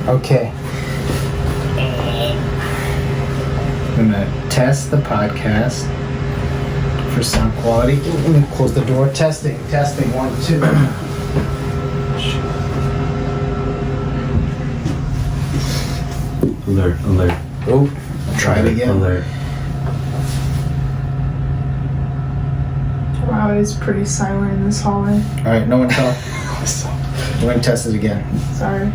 Okay. I'm gonna test the podcast for sound quality. Let me close the door. Testing. 1, 2. Alert. Oh, try it again. Alert. Wow, it is pretty silent in this hallway. All right, no one talk. We're gonna test it again. Sorry.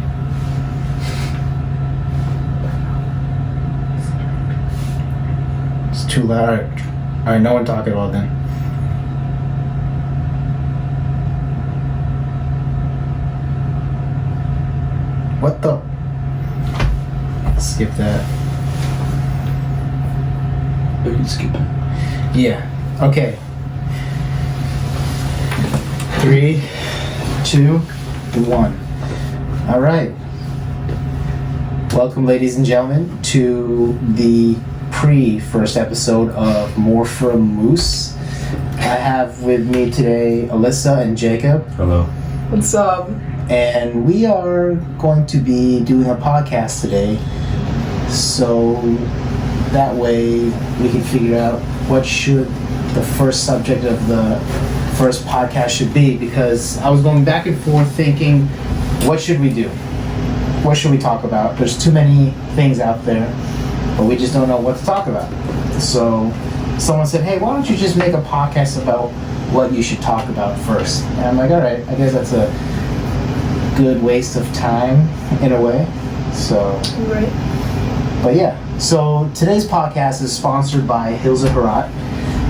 It's too loud. All right, no one talk at all then. What the? Skip that. We can skip it. Yeah. Okay. 3, 2, 1. All right. Welcome, ladies and gentlemen, to the pre-first episode of More from Moose. I have with me today Alyssa and Jacob, Hello. What's up? and we are going to be doing a podcast today. So that way we can figure out what should the first subject of the first podcast should be, because I was going back and forth thinking, what should we do? What should we talk about? There's too many things out there, but we just don't know what to talk about. So someone said, hey, why don't you just make a podcast about what you should talk about first? And I'm like, all right, I guess that's a good waste of time in a way. So, Right. but yeah. So today's podcast is sponsored by Hills of Herat.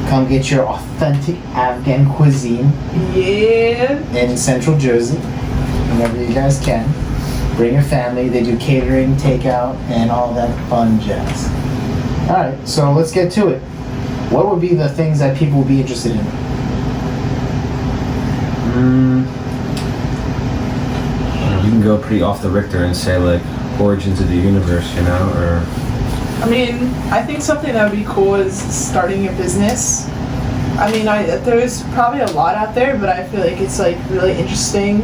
Come get your authentic Afghan cuisine Yeah. in Central Jersey whenever you guys can. Bring your family. They do catering, takeout, and all that fun jazz. All right, so let's get to it. What would be the things that people would be interested in? You can go pretty off the Richter and say like origins of the universe, you know, or I mean, I think something that would be cool is starting a business. I mean, there's probably a lot out there, but I feel like it's like really interesting,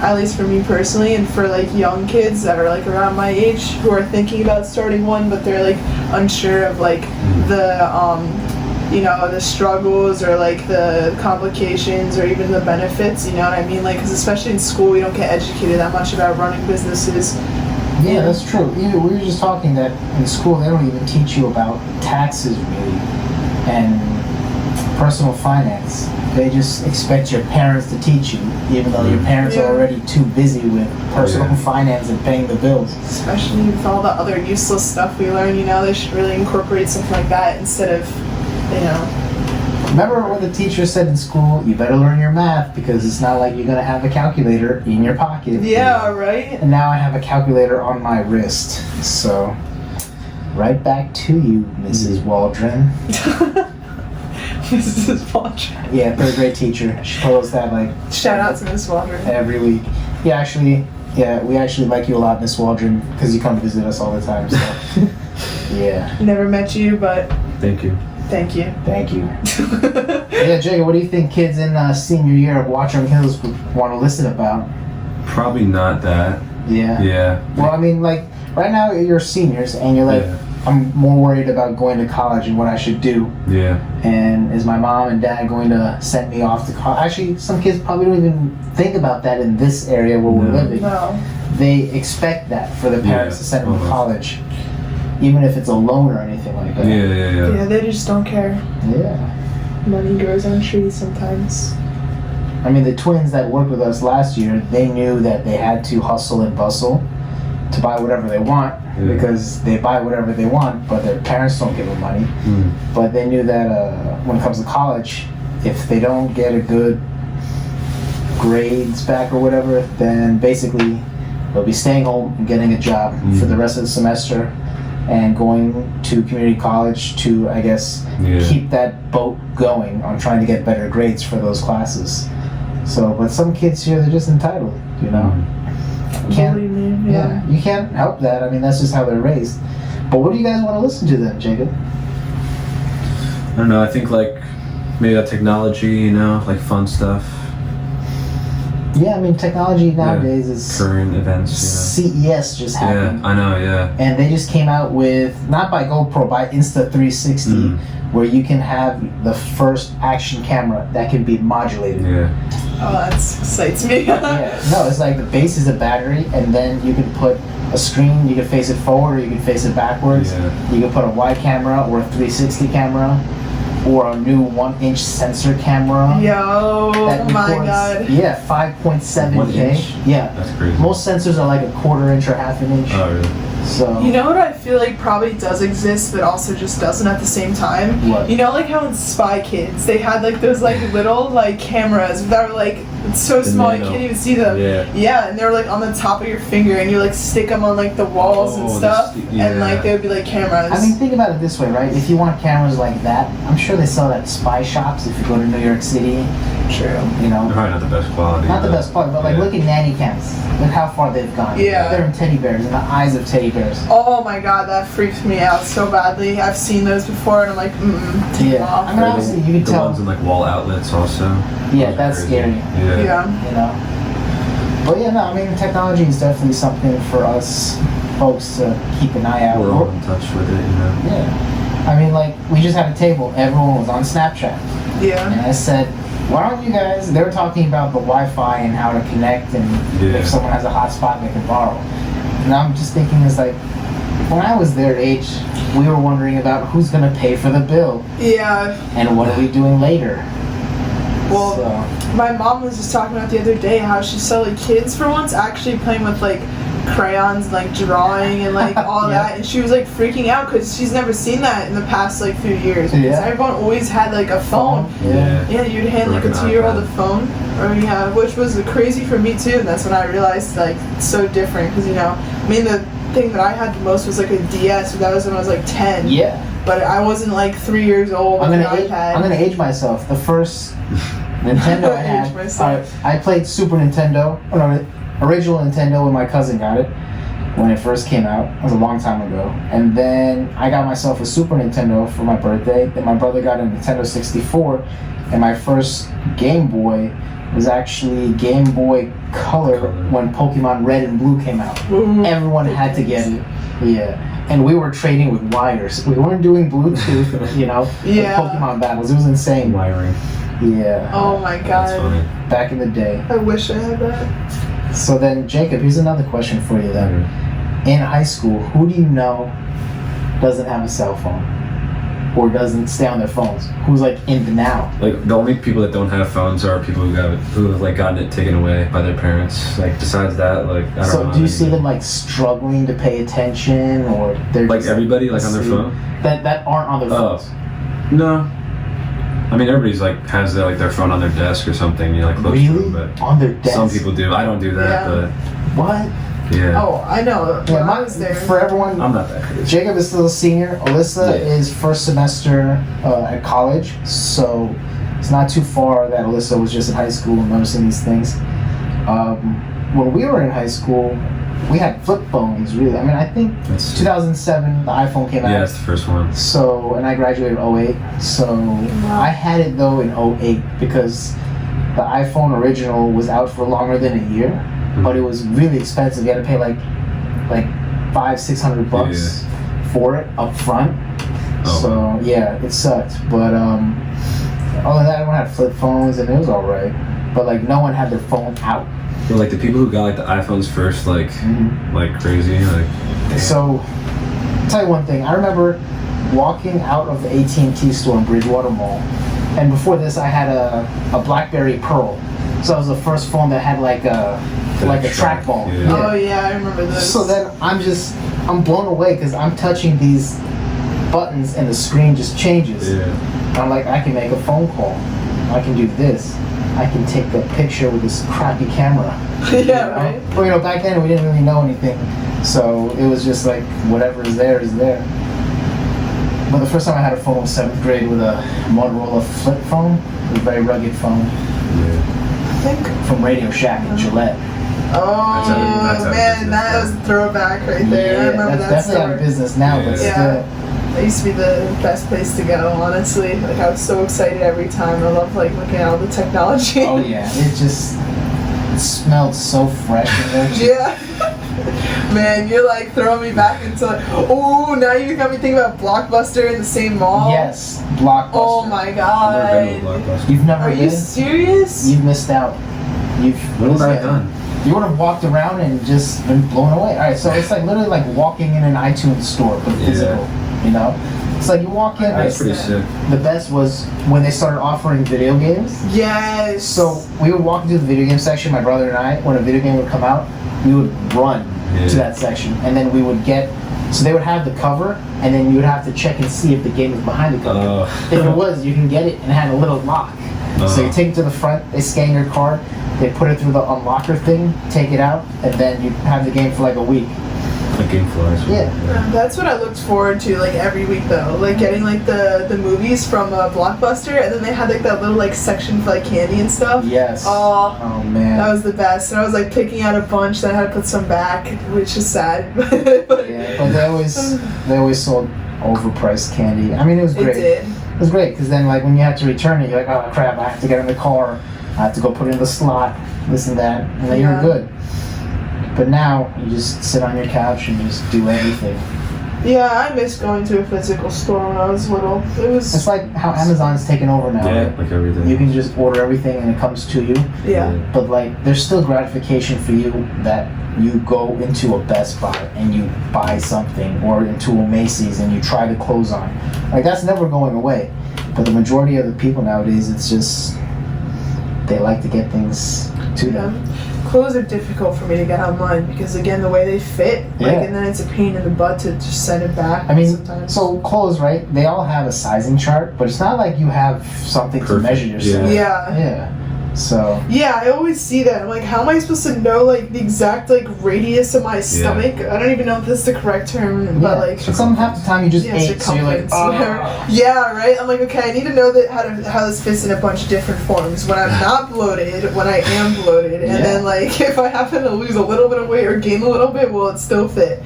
at least for me personally, and for like young kids that are like around my age who are thinking about starting one, but they're like unsure of like the the struggles or like the complications or even the benefits. You know what I mean? Like, because especially in school, we don't get educated that much about running businesses. Yeah, that's true. We were just talking that in school they don't even teach you about taxes really and personal finance. They just expect your parents to teach you, even though your parents are already too busy with personal finance and paying the bills. Especially with all the other useless stuff we learn, they should really incorporate something like that instead of, Remember when the teacher said in school, you better learn your math because it's not like you're going to have a calculator in your pocket. Yeah, right? And now I have a calculator on my wrist. So, right back to you, Mrs. Waldron. Mrs. Waldron. Yeah, third grade teacher. She told us that Shout out to Miss Waldron. every week. We actually like you a lot, Miss Waldron, because you come visit us all the time. So, yeah. Never met you, but thank you. thank you. Thank you. Yeah, Jacob, what do you think kids in senior year of Watchung Hills would want to listen about? Probably not that. Yeah. Yeah. Well, I mean, like, right now you're seniors and you're like, I'm more worried about going to college and what I should do. Yeah. And is my mom and dad going to send me off to college? Actually, some kids probably don't even think about that in this area where we're living. No. They expect that for the parents to send them to almost. college, even if it's a loan or anything like that. Yeah, they just don't care. Yeah. Money grows on trees sometimes. I mean, the twins that worked with us last year, they knew that they had to hustle and bustle to buy whatever they want because they buy whatever they want, but their parents don't give them money. But they knew that when it comes to college, if they don't get a good grades back or whatever, then basically they'll be staying home and getting a job for the rest of the semester and going to community college to, I guess, keep that boat going on trying to get better grades for those classes. So, but some kids here, they're just entitled, you know? Can't, Believe me, yeah, you can't help that. I mean, that's just how they're raised. But what do you guys want to listen to then, Jacob? I don't know. I think like maybe that technology, like fun stuff. Yeah, I mean, technology nowadays is current events. CES just happened. Yeah, I know. Yeah. And they just came out with, not by GoPro, by Insta360, where you can have the first action camera that can be modulated. Yeah. Oh, that excites me. Yeah, no, it's like the base is a battery, and then you can put a screen, you can face it forward or you can face it backwards. Yeah. You can put a wide camera or a 360 camera or a new 1-inch sensor camera. Yo, that my records- god. Yeah, 1 5.7K. inch? Yeah. That's crazy. Most sensors are like a 1/4 inch or 1/2 inch. Oh, really? So. You know what I feel like probably does exist, but also just doesn't at the same time? What? You know, like how in Spy Kids, they had like those like little like cameras that were like so The small nano. you can't even see them. Yeah. Yeah, and they were like on the top of your finger, and you like stick them on like the walls and Oh, stuff, yeah. and like they would be like cameras. I mean, think about it this way, right? If you want cameras like that, I'm sure they sell that at spy shops if you go to New York City. true. You know, Probably not the best quality. not the but- best quality, but like yeah. look at nanny cams. Look how far they've gone. Yeah. They're in teddy bears, in the eyes of teddy bears. Oh my god, that freaks me out so badly. I've seen those before, and I'm like, take them Yeah. off. I mean, obviously you can the tell. ones in like wall outlets also. Yeah, Those are that's crazy. scary. Yeah. Yeah. You know. But yeah, no, I mean, technology is definitely something for us folks to keep an eye out. We're all in touch with it, you know. Yeah. I mean, like, we just had a table. Everyone was on Snapchat. Yeah. And I said, why don't you guys, they were talking about the Wi-Fi and how to connect and Yeah. if someone has a hotspot, they can borrow. And I'm just thinking, it's like, when I was their age, we were wondering about who's going to pay for the bill Yeah. and what are we doing later. Well, So, my mom was just talking about the other day how she saw like kids for once actually playing with like crayons, like drawing and like all Yeah. that, and she was like freaking out because she's never seen that in the past like few years. Because Yeah. everyone always had like a phone. Yeah. Yeah, you'd hand Or like like a an 2-year-old a iPad. phone, or yeah, which was crazy for me too. And that's when I realized like it's so different because you know, I mean the thing that I had the most was like a DS, but that was when I was like 10. Yeah. But I wasn't like 3 years old with I'm an gonna iPad. age myself. The first Nintendo I Age had, myself. I played Super Nintendo. Oh, no, original Nintendo when my cousin got it when it first came out. It was a long time ago. And then I got myself a Super Nintendo for my birthday. Then my brother got a Nintendo 64, and my first Game Boy was actually Game Boy Color when Pokemon Red and Blue came out. Ooh. Everyone had to get it. Yeah. And we were trading with wires. We weren't doing Bluetooth, you know, Yeah. Pokemon battles. It was insane. Wiring. Yeah. Oh my That's god. funny. Back in the day. I wish I had that. So then, Jacob, here's another question for you then. In high school, who do you know doesn't have a cell phone? Or doesn't stay on their phones? Who's like in the now? Like the only people that don't have phones are people who have like gotten it taken away by their parents. Like besides that, like I don't So know. do you see them like struggling to pay attention, or they're like just, everybody like on their asleep? phone? That aren't on their Oh. phones? No. I mean, everybody's like has their, like their phone on their desk or something. You like look Really? through, but On their desk? some people do. I don't do that, Yeah. What? but yeah, Oh, I know. Yeah, When I was there. for everyone, I'm not that crazy. Jacob is still a senior. Alyssa Yeah. is first semester at college, so it's not too far that Alyssa was just in high school noticing these things. When we were in high school, we had flip phones, really. I mean, I think That's 2007, the iPhone came out. yeah, that's the first one. So, and I graduated in 08. So, I had it though in 08 because the iPhone original was out for longer than a year, but it was really expensive. You had to pay like $500-600 for it up front. Oh, So wow. yeah, it sucked. But other than that, everyone had flip phones and it was alright. But like no one had their phone out. But like the people who got like the iPhones first, like like crazy, like So, I'll tell you one thing. I remember walking out of the AT&T store in Bridgewater Mall, and before this, I had a BlackBerry Pearl. So it was the first phone that had like a trackball. Yeah. Oh yeah, I remember those. So then I'm blown away because I'm touching these buttons and the screen just changes. yeah. And I'm like, I can make a phone call. I can do this. I can take a picture with this crappy camera. yeah, right. Well, you know, back then we didn't really know anything, so it was just like whatever is there is there. But the first time I had a phone was 7th grade with a Motorola flip phone. It was a very rugged phone I think. from Radio Shack in Gillette. Oh That's out of man, business that now. was a throwback right there. I remember that's that definitely out of store. business now, but Yeah. still. That used to be the best place to go, honestly. Like I was so excited every time. I love like looking at all the technology. Oh yeah, it just It smelled so fresh in there. Yeah. Man, you're like throwing me back into like, oh, now you got me thinking about Blockbuster in the same mall. Yes, Blockbuster. Oh my I've never been to god. a Blockbuster. You've never Are been? you serious? You've missed out. What have I done? You would have walked around and just been blown away. All right, so it's like literally like walking in an iTunes store, but physical. You know, it's like you walk in. That's pretty sick. The best was when they started offering video games. Yes. So we would walk into the video game section, my brother and I. When a video game would come out, we would run to that section, and then we would get. So they would have the cover, and then you would have to check and see if the game was behind the cover. If it was, you can get it, and it had a little lock. So you take it to the front, they scan your card, they put it through the unlocker thing, take it out, and then you have the game for like a week. Like Game Flies. Yeah. That's what I looked forward to like every week though, like getting like the movies from Blockbuster, and then they had like that little like section for like candy and stuff. Yes. Oh Man. that was the best. And I was like picking out a bunch, then I had to put some back, which is sad. Yeah, but they always sold overpriced candy. I mean, it was great. It did. It was great because then like when you had to return it, you're like, oh crap, I have to get in the car, I have to go put it in the slot, this and that, and then you're good. But now you just sit on your couch and just do everything. Yeah, I miss going to a physical store when I was little. It's like how Amazon's taken over now. Yeah, right? like everything. You can just order everything and it comes to you. Yeah. But like, there's still gratification for you that you go into a Best Buy and you buy something, or into a Macy's and you try the clothes on. Like that's never going away. But the majority of the people nowadays, it's just they like to get things to them. Clothes are difficult for me to get online because again the way they fit, like, and then it's a pain in the butt to just send it back. I mean, sometimes. so clothes, right? They all have a sizing chart, but it's not like you have something to measure yourself. Yeah. Yeah. So. Yeah, I always see that. I'm like, how am I supposed to know like the exact like radius of my stomach? I don't even know if that's the correct term, but like. But some half the time you just ate, so you're like, yeah, right. I'm like, okay, I need to know that how this fits in a bunch of different forms. When I'm not bloated, when I am bloated, and then like if I happen to lose a little bit of weight or gain a little bit, will it still fit?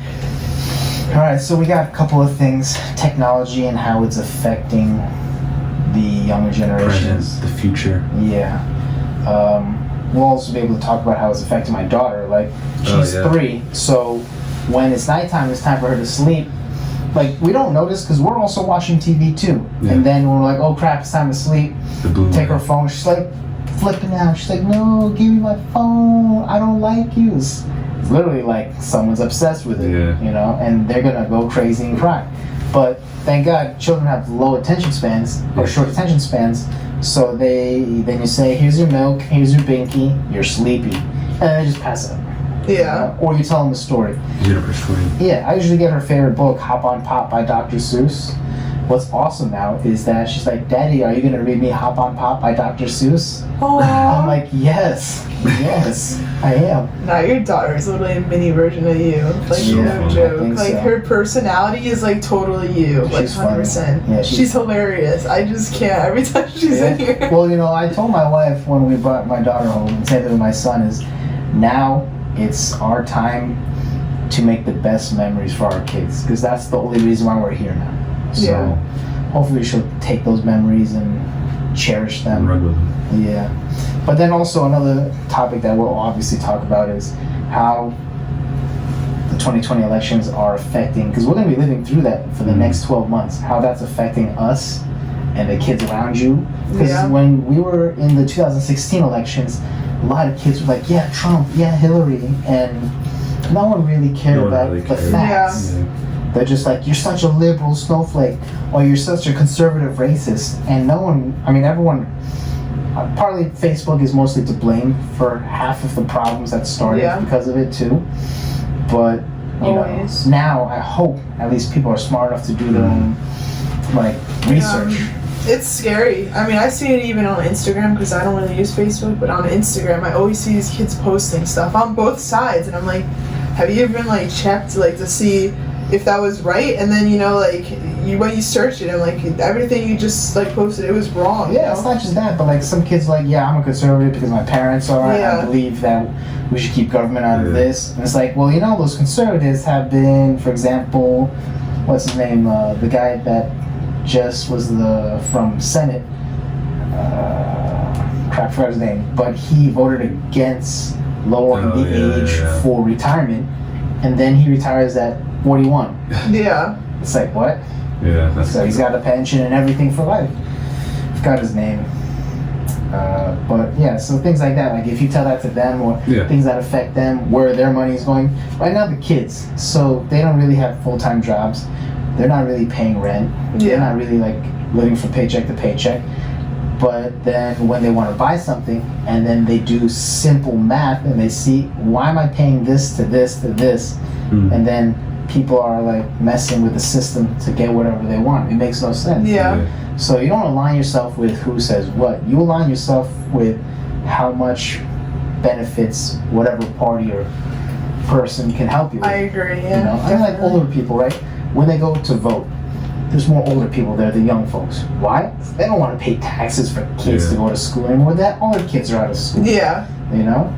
All right, so we got a couple of things: technology and how it's affecting the younger generations, the future. Yeah. We'll also be able to talk about how it's affecting my daughter. Like, she's 3, so when it's nighttime, it's time for her to sleep. Like, we don't notice because we're also watching TV too. Yeah. And then when we're like, oh crap, it's time to sleep, take her phone. She's like flipping out. She's like, no, give me my phone. I don't like you. It's literally like someone's obsessed with it, you know, and they're gonna go crazy and cry. But thank God, children have low attention spans or short attention spans. So then you say, here's your milk, here's your binky, you're sleepy, and then they just pass out. Yeah. Or you tell them a story. Yeah, I usually get her favorite book, Hop on Pop by Dr. Seuss. What's awesome now is that she's like, Daddy, are you gonna read me Hop on Pop by Dr. Seuss? Aww. I'm like, yes, I am. Now your daughter is literally a mini version of you. Like, no joke. Like, her personality is like totally you. Like, 100%. Yeah, she's hilarious. I just can't every time she's in here. Well, you know, I told my wife when we brought my daughter home, and same thing with my son, is now it's our time to make the best memories for our kids, because that's the only reason why we're here now. So hopefully she'll take those memories and cherish them. And run with them. Yeah. But then also another topic that we'll obviously talk about is how the 2020 elections are affecting, because we're going to be living through that for the next 12 months, how that's affecting us and the kids around you. Because when we were in the 2016 elections, a lot of kids were like, yeah, Trump, yeah, Hillary, and no one really cared about the facts. They're just like, you're such a liberal snowflake, or you're such a conservative racist. And no one, I mean, everyone, partly Facebook is mostly to blame for half of the problems that started because of it too. But, you know, now I hope at least people are smart enough to do their own, like, research. It's scary. I mean, I see it even on Instagram, because I don't really use Facebook, but on Instagram I always see these kids posting stuff on both sides, and I'm like, have you ever like checked like to see if that was right? And then, you know, like when you search it, and like everything you just like posted, it was wrong. Yeah, it's not just that, but like some kids like, yeah, I'm a conservative because my parents are. I believe that we should keep government out of this. And it's like, well, you know, those conservatives have been, for example, what's his name, the guy that just was from Senate. crap, I forgot his name, but he voted against lowering the age for retirement, and then he retires at 41. Yeah. It's like, what? Yeah, that's So he's got a pension and everything for life. Forgot his name. But yeah, so things like that, like if you tell that to them or things that affect them, where their money is going. Right now, the kids, so they don't really have full-time jobs. They're not really paying rent. They're not really like living from paycheck to paycheck. But then when they want to buy something and then they do simple math and they see, why am I paying this to this to this? And then people are like messing with the system to get whatever they want. It makes no sense. Yeah. So you don't align yourself with who says what. You align yourself with how much benefits whatever party or person can help you with. I agree, yeah. You know, I like older people, right? When they go to vote, there's more older people there than young folks. Why? They don't want to pay taxes for kids to go to school anymore. That all their kids are out of school. Yeah. You know?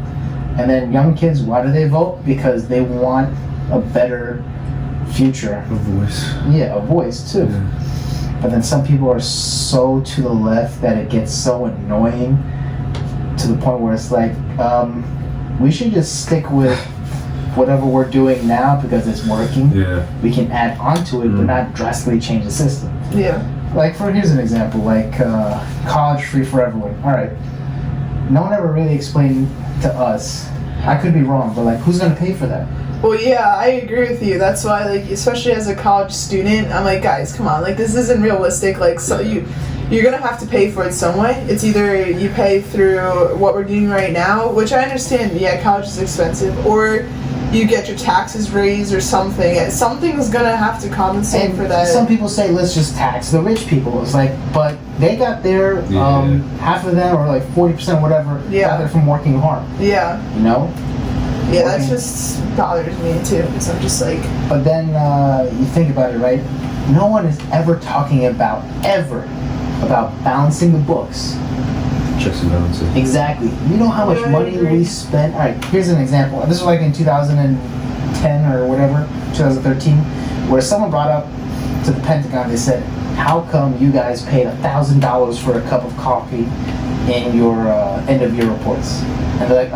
And then young kids, why do they vote? Because they want a better future. a voice. Yeah, a voice too. Yeah. But then some people are so to the left that it gets so annoying to the point where it's like, we should just stick with whatever we're doing now because it's working. Yeah. We can add on to it, but not drastically change the system. Yeah. Like, here's an example, like college free for everyone. All right, no one ever really explained to us. I could be wrong, but like, who's gonna pay for that? Well, yeah, I agree with you. That's why, like, especially as a college student, I'm like, guys, come on, like, this isn't realistic. Like, so you're gonna have to pay for it some way. It's either you pay through what we're doing right now, which I understand. Yeah, college is expensive, or you get your taxes raised or something. Something's gonna have to compensate for that. Some people say let's just tax the rich people. It's like, but they got their half of them, or like 40%, whatever, got there from working hard. Yeah. You know. Yeah, that just bothers me too, because I'm just like. But then you think about it, right? No one is ever talking about balancing the books. Checks and balances. Exactly. You know how much money we spent? All right, here's an example. This was like in 2010 or whatever, 2013, where someone brought up to the Pentagon, they said, how come you guys paid $1,000 for a cup of coffee in your end of year reports? And they're like,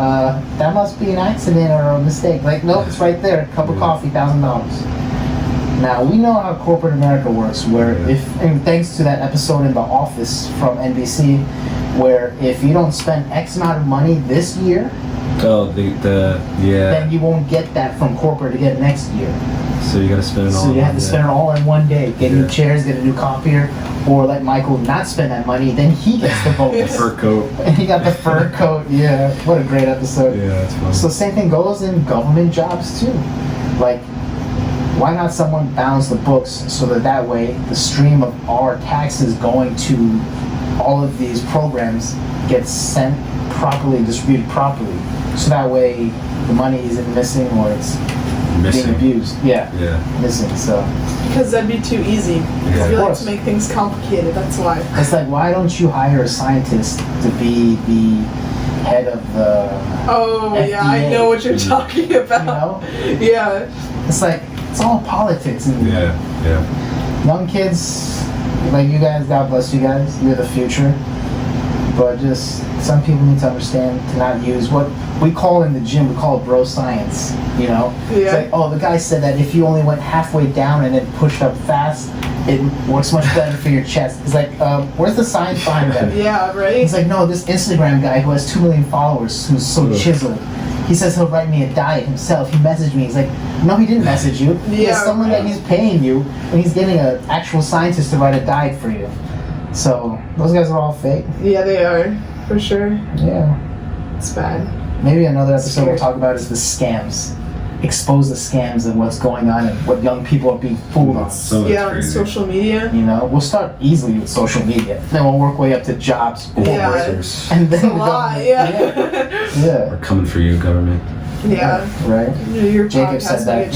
that must be an accident or a mistake. Like, nope, it's right there. Cup of coffee, $1,000. Now, we know how corporate America works, where and thanks to that episode in The Office from NBC, where if you don't spend X amount of money this year, then you won't get that from corporate again next year. So you gotta spend it all. So you have to spend it all in one day. Get new chairs, get a new copier, or let Michael not spend that money, then he gets the bonus. Fur coat. And he got the fur coat, yeah. What a great episode. Yeah, that's fun. So same thing goes in government jobs too. Like, why not someone balance the books so that way the stream of our taxes going to all of these programs gets sent properly, distributed properly, so that way the money isn't missing or it's being abused. Yeah, missing. So because that'd be too easy. Because we like to make things complicated. That's why. It's like, why don't you hire a scientist to be the head of the FDA? Yeah, I know what you're talking about. You know? Yeah. It's like, it's all politics. And young kids, like you guys, God bless you guys, you're the future. But just, some people need to understand to not use what we call in the gym, we call it bro science, you know? It's like, oh, the guy said that if you only went halfway down and then pushed up fast, it works much better for your chest. It's like, where's the science behind that? Yeah, right? He's like, no, this Instagram guy who has 2 million followers, who's so chiseled, he says he'll write me a diet himself. He messaged me. He's like, no, he didn't message you. There's someone that he's paying you, and he's getting an actual scientist to write a diet for you. So, those guys are all fake. Yeah, they are. For sure. Yeah. It's bad. Maybe another episode we'll talk about is the scams. Expose the scams and what's going on and what young people are being fooled on. On social media. You know, we'll start easily with social media. Then we'll work way up to jobs. And then the government. Yeah. We're coming for you, government. Yeah. Right? Your Jacob said that.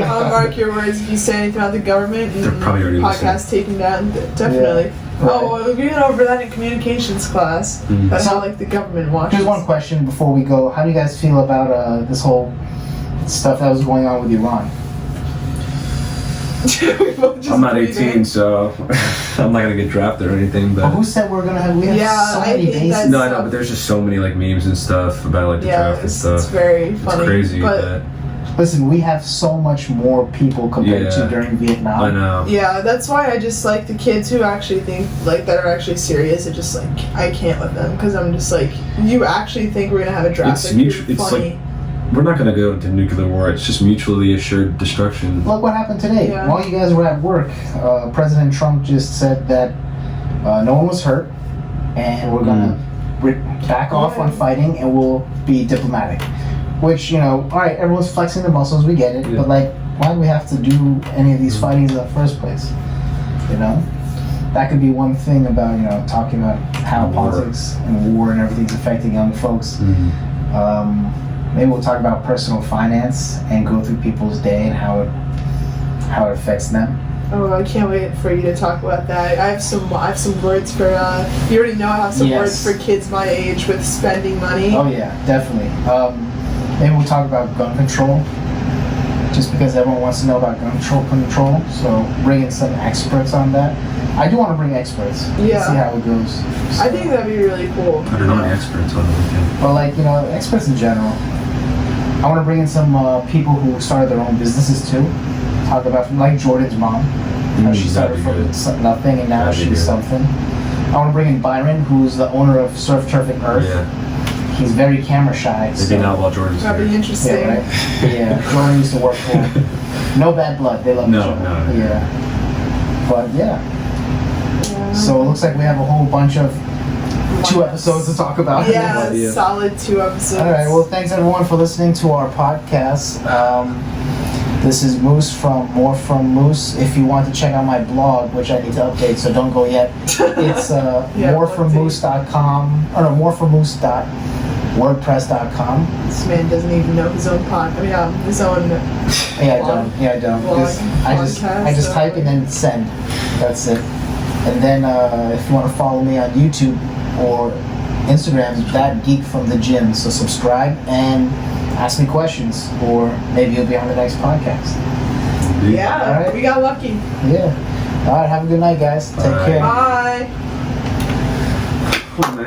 I'll mark your words if you say anything about the government. They're probably already podcast taken down. Definitely. Yeah. Oh, well, we went over that in communications class. That's how like the government watches. Here's one question before we go. How do you guys feel about this whole stuff that was going on with Iran? We both just I'm not breathe 18, in. so I'm not gonna get drafted or anything. But But who said we're gonna have? We have Yeah, so I many think bases. that's- no, I know. But there's just so many like memes and stuff about like the Yeah, draft and it's stuff. very funny. It's crazy. But That, Listen, we have so much more people compared to Yeah. during Vietnam. I know. yeah, that's why I just like the kids who actually think like that are actually serious. It just like I can't with them because I'm just like you actually think we're gonna have a draft? It's Like, you're mutual- it's funny. We're not gonna go into nuclear war. It's just mutually assured destruction. Look what happened today. Yeah. While you guys were at work, President Trump just said that no one was hurt, and we're gonna back off on fighting, and we'll be diplomatic. Which, you know, all right, everyone's flexing their muscles, we get it, Yeah. but like, why do we have to do any of these fightings in the first place? You know, that could be one thing about, you know, talking about how War. politics and war and everything's affecting young folks. Maybe we'll talk about personal finance and go through people's day and how it affects them. Oh, I can't wait for you to talk about that. I have some words for. You already know I have some Yes. words for kids my age with spending money. Oh yeah, definitely. Maybe we'll talk about gun control, just because everyone wants to know about gun control. So bring in some experts on that. I do want to bring experts. Yeah. See how it goes. I think that'd be really cool. I don't know any experts on it. But like, you know, experts in general. I want to bring in some people who started their own businesses too. Talk about like Jordan's mom. How she started that'd be from good. nothing and now That'd be she's good. something. I want to bring in Byron, who's the owner of Surf Turf and Earth. Yeah. He's very camera shy. Maybe not while Jordan's That'd be here. interesting. Yeah, right. Yeah, Jordan used to work for him. No bad blood. They love No, each other. no. Yeah. But yeah. Yeah. So it looks like we have a whole bunch of 2 episodes to talk about. Yeah, idea. solid 2 episodes. All right. Well, thanks everyone for listening to our podcast. This is Moose from More From Moose. If you want to check out my blog, which I need to update, so don't go yet. It's Yeah, morefrommoose.com or no, morefrommoose.wordpress.com. This man doesn't even know his own his own. Yeah, I don't. Yeah, I don't. Blog, Because I just podcast, type and then send. That's it. And then if you want to follow me on YouTube or Instagram, that geek from the gym. So subscribe and ask me questions, or maybe you'll be on the next podcast. Yeah, All right. we got lucky. Yeah. All right. Have a good night, guys. Take Bye. care. Bye. Oh, man.